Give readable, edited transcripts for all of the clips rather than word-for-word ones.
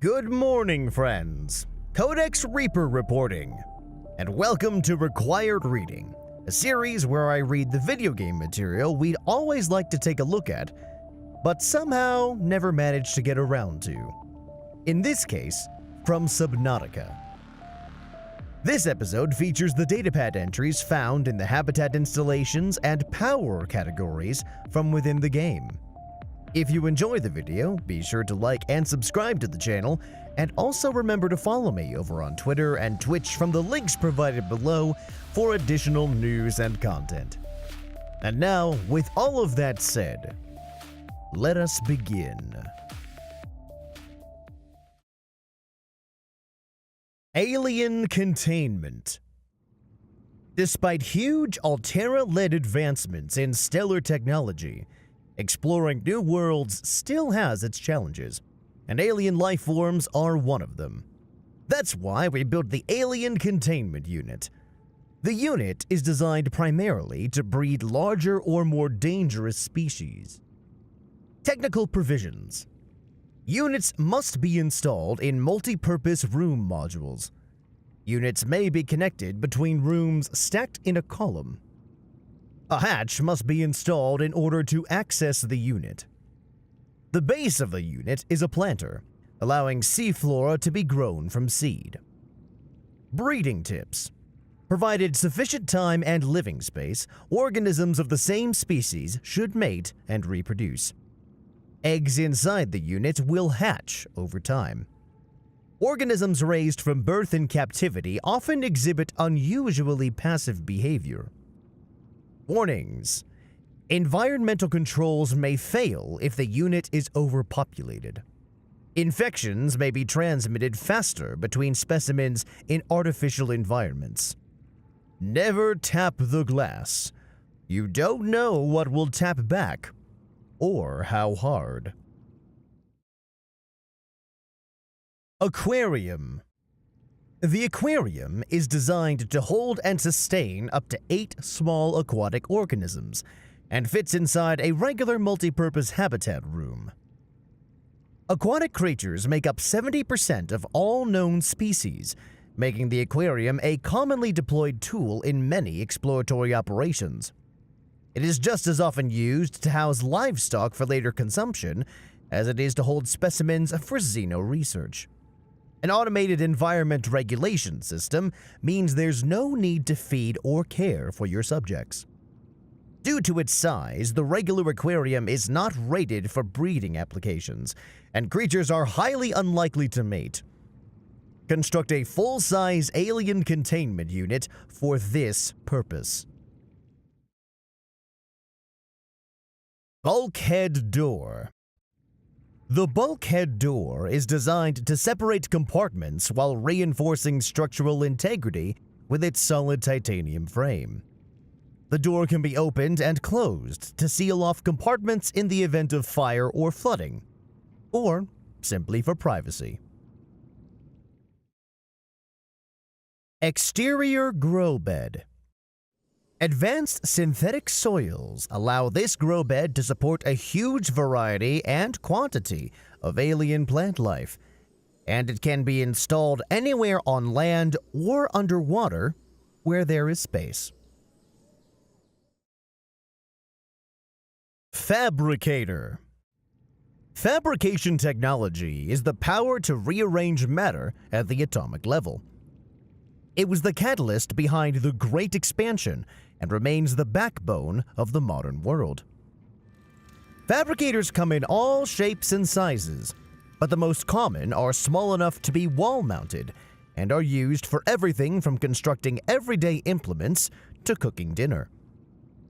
Good morning, friends. Codex Reaper reporting, and welcome to Required Reading, a series where I read the video game material we'd always like to take a look at, but somehow never managed to get around to. In this case, from Subnautica. This episode features the datapad entries found in the habitat installations and power categories from within the game. If you enjoy the video, be sure to like and subscribe to the channel, and also remember to follow me over on Twitter and Twitch from the links provided below for additional news and content. And now, with all of that said, let us begin. Alien Containment. Despite huge Altera-led advancements in stellar technology, exploring new worlds still has its challenges, and alien life forms are one of them. That's why we built the Alien Containment Unit. The unit is designed primarily to breed larger or more dangerous species. Technical provisions. Units must be installed in multi-purpose room modules. Units may be connected between rooms stacked in a column. A hatch must be installed in order to access the unit. The base of the unit is a planter, allowing seaflora to be grown from seed. Breeding tips. Provided sufficient time and living space, organisms of the same species should mate and reproduce. Eggs inside the unit will hatch over time. Organisms raised from birth in captivity often exhibit unusually passive behavior. Warnings. Environmental controls may fail if the unit is overpopulated. Infections may be transmitted faster between specimens in artificial environments. Never tap the glass. You don't know what will tap back, or how hard. Aquarium. The aquarium is designed to hold and sustain up to 8 small aquatic organisms, and fits inside a regular multi-purpose habitat room. Aquatic creatures make up 70% of all known species, making the aquarium a commonly deployed tool in many exploratory operations. It is just as often used to house livestock for later consumption as it is to hold specimens for xeno research. An automated environment regulation system means there's no need to feed or care for your subjects. Due to its size, the regular aquarium is not rated for breeding applications, and creatures are highly unlikely to mate. Construct a full-size alien containment unit for this purpose. Bulkhead door. The bulkhead door is designed to separate compartments while reinforcing structural integrity with its solid titanium frame. The door can be opened and closed to seal off compartments in the event of fire or flooding, or simply for privacy. Exterior grow bed. Advanced synthetic soils allow this grow bed to support a huge variety and quantity of alien plant life, and it can be installed anywhere on land or underwater where there is space. Fabricator. Fabrication technology is the power to rearrange matter at the atomic level. It was the catalyst behind the Great Expansion and remains the backbone of the modern world. Fabricators come in all shapes and sizes, but the most common are small enough to be wall-mounted and are used for everything from constructing everyday implements to cooking dinner.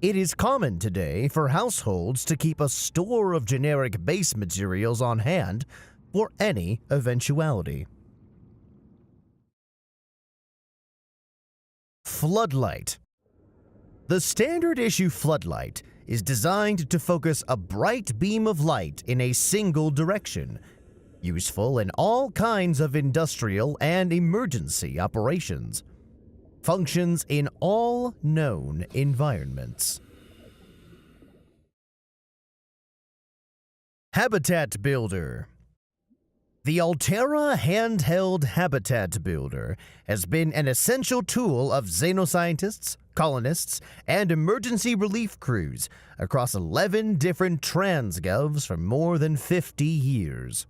It is common today for households to keep a store of generic base materials on hand for any eventuality. Floodlight. The standard issue floodlight is designed to focus a bright beam of light in a single direction, useful in all kinds of industrial and emergency operations. Functions in all known environments. Habitat Builder. The Altera handheld habitat builder has been an essential tool of xenoscientists, colonists, and emergency relief crews across 11 different transgovs for more than 50 years.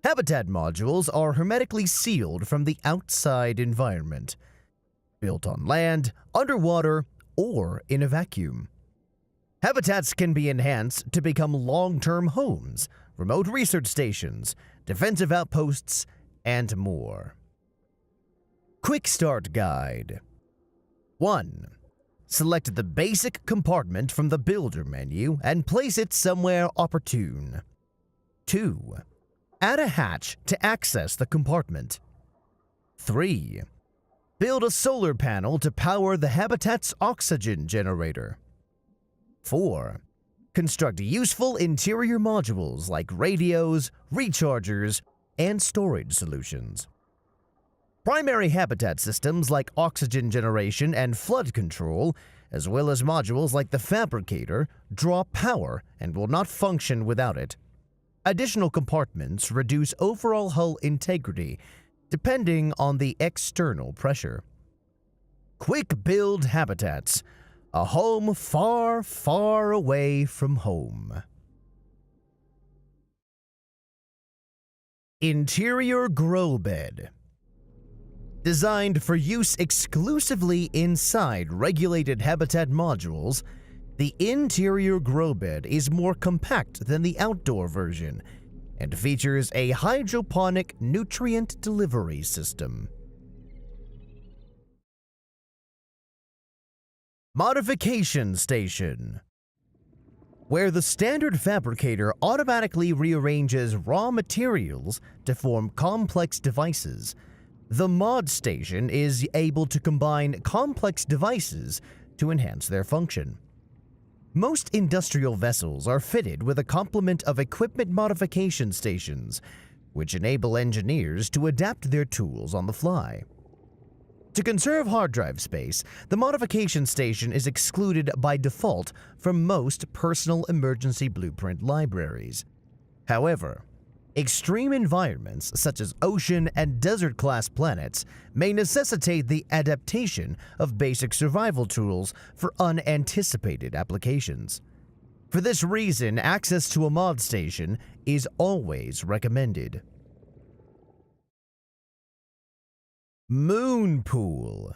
Habitat modules are hermetically sealed from the outside environment, built on land, underwater, or in a vacuum. Habitats can be enhanced to become long-term homes, remote research stations, defensive outposts, and more. Quick Start Guide. 1. Select the basic compartment from the Builder menu and place it somewhere opportune. 2. Add a hatch to access the compartment. 3. Build a solar panel to power the habitat's oxygen generator. 4. Construct useful interior modules like radios, rechargers, and storage solutions. Primary habitat systems like oxygen generation and flood control, as well as modules like the fabricator, draw power and will not function without it. Additional compartments reduce overall hull integrity, depending on the external pressure. Quick build habitats. A home far, far away from home. Interior Grow Bed. Designed for use exclusively inside regulated habitat modules, the interior grow bed is more compact than the outdoor version and features a hydroponic nutrient delivery system. Modification Station. Where the standard fabricator automatically rearranges raw materials to form complex devices, the mod station is able to combine complex devices to enhance their function. Most industrial vessels are fitted with a complement of equipment modification stations, which enable engineers to adapt their tools on the fly. To conserve hard drive space, the modification station is excluded by default from most personal emergency blueprint libraries. However, extreme environments such as ocean and desert-class planets may necessitate the adaptation of basic survival tools for unanticipated applications. For this reason, access to a mod station is always recommended. Moon Pool.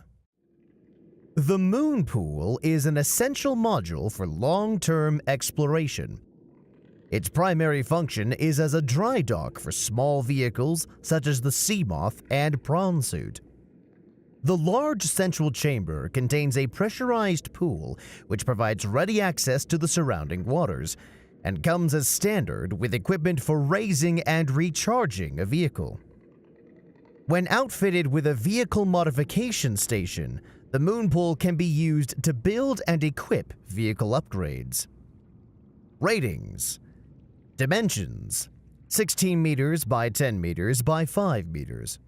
The Moon Pool is an essential module for long-term exploration. Its primary function is as a dry dock for small vehicles such as the Seamoth and Prawn Suit. The large central chamber contains a pressurized pool which provides ready access to the surrounding waters and comes as standard with equipment for raising and recharging a vehicle. When outfitted with a vehicle modification station, the Moon Pool can be used to build and equip vehicle upgrades. Ratings. Dimensions: 16 meters by 10 meters by 5 meters.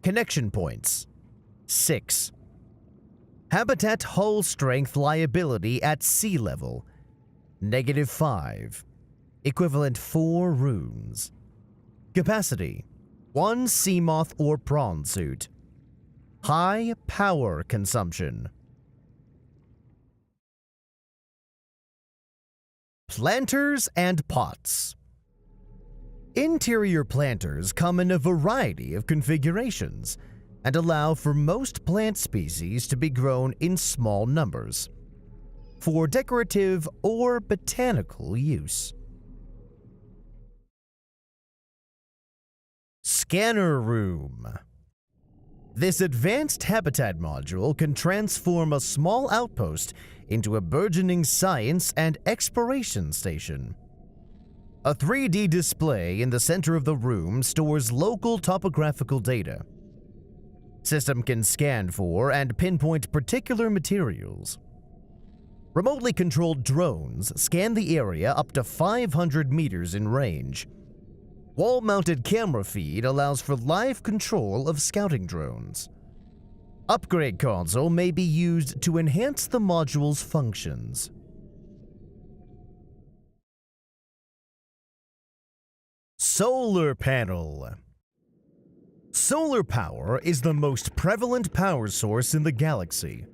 Connection points: 6. Habitat hull strength liability at sea level: -5. Equivalent 4 rooms. Capacity: 1 Seamoth or Prawn Suit. High power consumption. Planters and pots. Interior planters come in a variety of configurations and allow for most plant species to be grown in small numbers for decorative or botanical use. Scanner Room. This advanced habitat module can transform a small outpost into a burgeoning science and exploration station. A 3D display in the center of the room stores local topographical data. System can scan for and pinpoint particular materials. Remotely controlled drones scan the area up to 500 meters in range. Wall-mounted camera feed allows for live control of scouting drones. Upgrade console may be used to enhance the module's functions. Solar panel. Solar power is the most prevalent power source in the galaxy,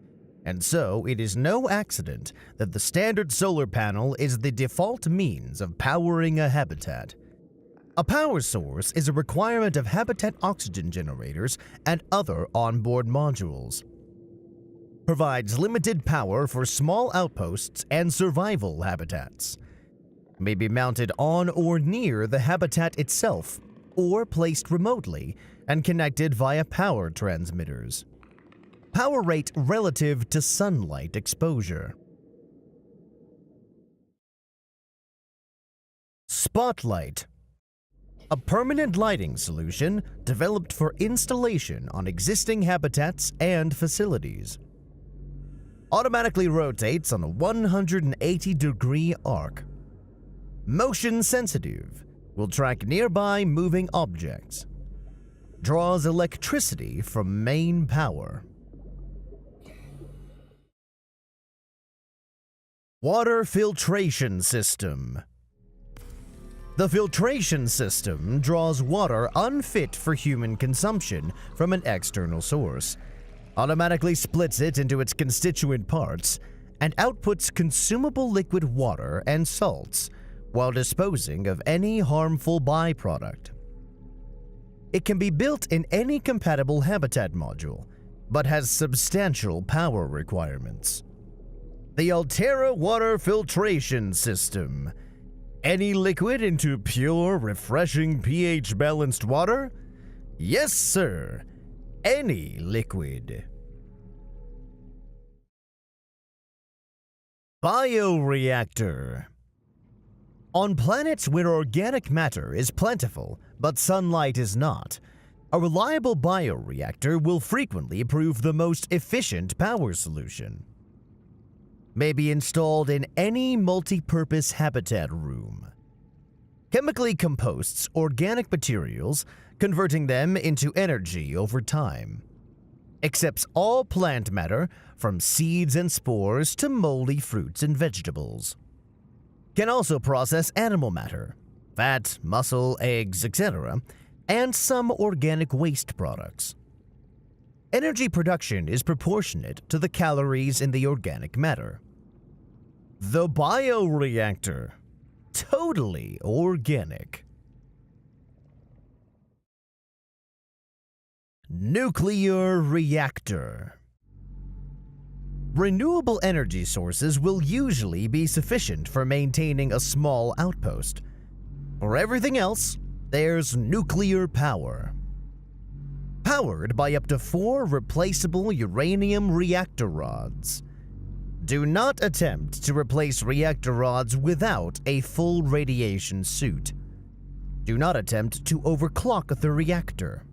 and so it is no accident that the standard solar panel is the default means of powering a habitat. A power source is a requirement of habitat oxygen generators and other onboard modules. Provides limited power for small outposts and survival habitats. May be mounted on or near the habitat itself, or placed remotely and connected via power transmitters. Power rate relative to sunlight exposure. Spotlight. A permanent lighting solution developed for installation on existing habitats and facilities. Automatically rotates on a 180-degree arc. Motion sensitive, will track nearby moving objects. Draws electricity from main power. Water filtration system. The filtration system draws water unfit for human consumption from an external source, automatically splits it into its constituent parts, and outputs consumable liquid water and salts while disposing of any harmful byproduct. It can be built in any compatible habitat module, but has substantial power requirements. The Altera Water Filtration System. Any liquid into pure, refreshing, pH-balanced water? Yes, sir. Any liquid. Bioreactor. On planets where organic matter is plentiful, but sunlight is not, a reliable bioreactor will frequently prove the most efficient power solution. May be installed in any multi-purpose habitat room. Chemically composts organic materials, converting them into energy over time. Accepts all plant matter, from seeds and spores to moldy fruits and vegetables. Can also process animal matter, fat, muscle, eggs, etc., and some organic waste products. Energy production is proportionate to the calories in the organic matter. The bioreactor. Totally organic. Nuclear reactor. Renewable energy sources will usually be sufficient for maintaining a small outpost. For everything else, there's nuclear power. Powered by up to 4 replaceable uranium reactor rods. Do not attempt to replace reactor rods without a full radiation suit. Do not attempt to overclock the reactor.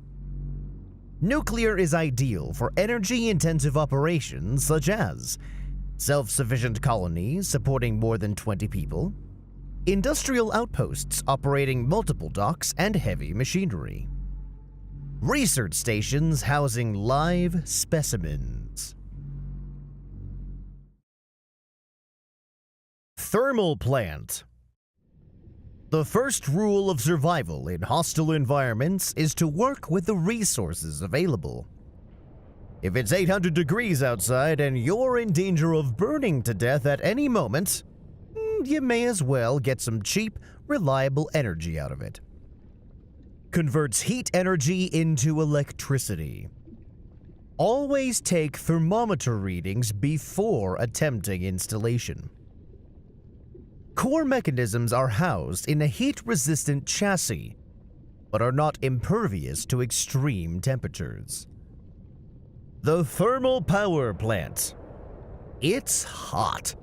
Nuclear is ideal for energy-intensive operations such as self-sufficient colonies supporting more than 20 people, industrial outposts operating multiple docks and heavy machinery, research stations housing live specimens. Thermal plant. The first rule of survival in hostile environments is to work with the resources available. If it's 800 degrees outside and you're in danger of burning to death at any moment, you may as well get some cheap, reliable energy out of it. Converts heat energy into electricity. Always take thermometer readings before attempting installation. Core mechanisms are housed in a heat-resistant chassis, but are not impervious to extreme temperatures. The thermal power plant. It's hot.